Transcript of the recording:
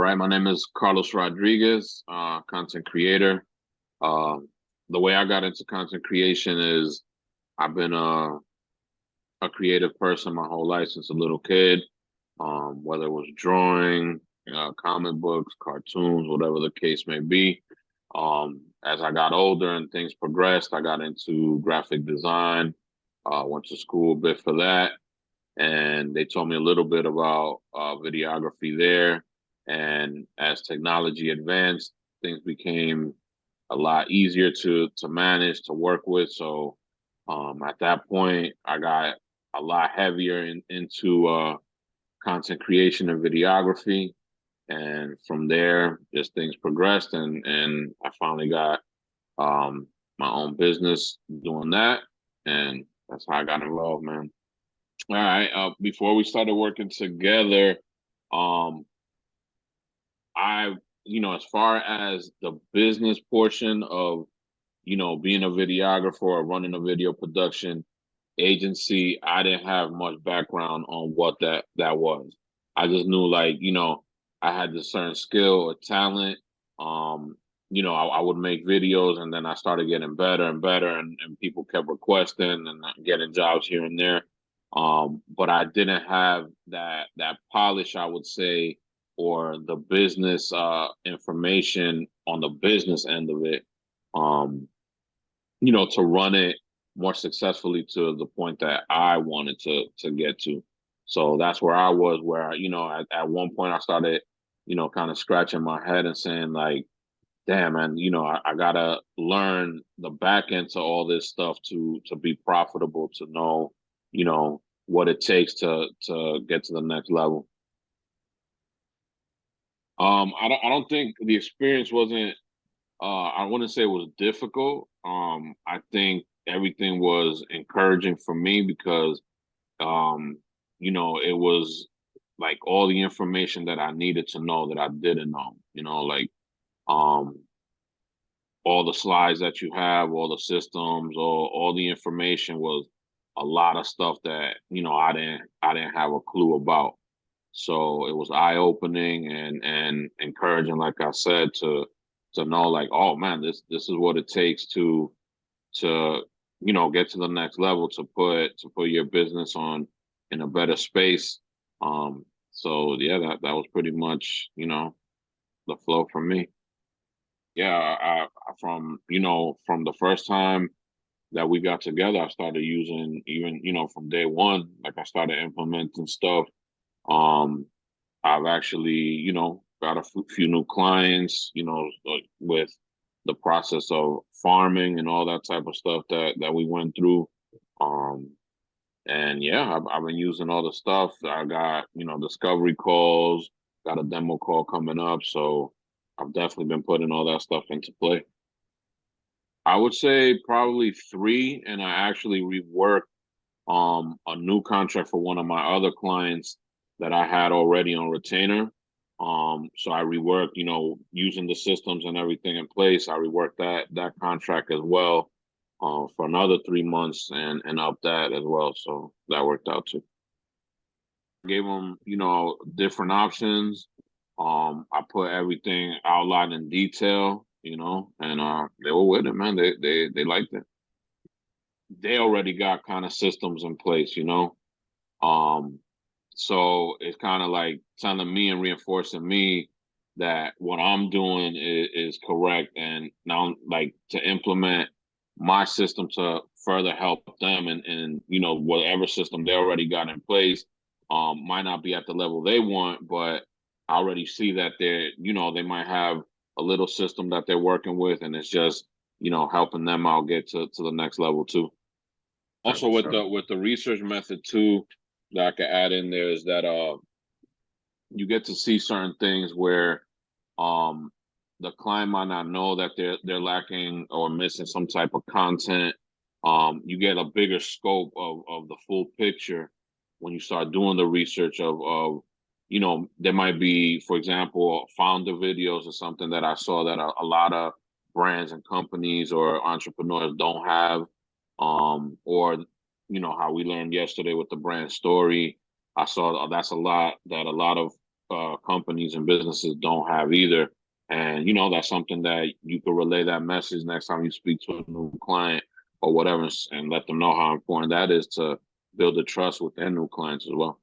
right, my name is Carlos Rodrigues, content creator. Uh, the way I got into content creation is I've been a creative person my whole life since a little kid, whether it was drawing, comic books, cartoons, whatever the case may be. As I got older and things progressed, I got into graphic design, went to school a bit for that, and they told me a little bit about videography there. And as technology advanced, things became a lot easier to manage, to work with. So at that point, I got a lot heavier into content creation and videography. And from there, just things progressed, and I finally got my own business doing that, and that's how I got involved, man. All right. Before we started working together, um, I, as far as the business portion of, being a videographer or running a video production agency, I didn't have much background on what that was. I just knew, like, I had this certain skill or talent. Um, I would make videos, and then I started getting better and better, and people kept requesting and getting jobs here and there. But I didn't have that polish, I would say, or the business information on the business end of it. Um, to run it more successfully to the point that I wanted to get to. So that's where I was, where, at one point I started, kind of scratching my head and saying, like, damn, man, I gotta learn the back end to all this stuff to be profitable, to know, what it takes to get to the next level. I don't think the experience wasn't I wouldn't say it was difficult. I think everything was encouraging for me because, um, it was like all the information that I needed to know that I didn't know, like, um, all the slides that you have, all the systems, all the information was a lot of stuff that, I didn't have a clue about. So it was eye opening and encouraging, like I said, to know, like, oh man, this is what it takes to get to the next level, to put your business on in a better space. So yeah, that was pretty much, the flow for me. Yeah, from the first time that we got together, I started using, even, from day one, like, I started implementing stuff. um I've actually, got a few new clients, like, with the process of farming and all that type of stuff that we went through. Um, and yeah, I've been using all the stuff. I got, discovery calls, got a demo call coming up. So I've definitely been putting all that stuff into play. I would say probably three, and I actually reworked a new contract for one of my other clients that I had already on retainer. So I reworked, using the systems and everything in place. I reworked that contract as well, for another 3 months, and up that as well. So that worked out too. Gave them, different options. I put everything outlined in detail, and they were with it, man. They liked it. They already got kind of systems in place, Um, so it's kind of like telling me and reinforcing me that what I'm doing is correct, and now, like, to implement my system to further help them, and whatever system they already got in place, might not be at the level they want, but I already see that they might have a little system that they're working with, and it's just, helping them out get to the next level too. Also, with the research method too, that I could add in there, is that you get to see certain things where um the client might not know that they're lacking or missing some type of content. You get a bigger scope of the full picture when you start doing the research of there might be, for example, founder videos or something that I saw that a lot of brands and companies or entrepreneurs don't have. Or how we learned yesterday with the brand story, I saw that's a lot that a lot of companies and businesses don't have either. And that's something that you could relay that message next time you speak to a new client or whatever, and let them know how important that is to build the trust with their new clients as well.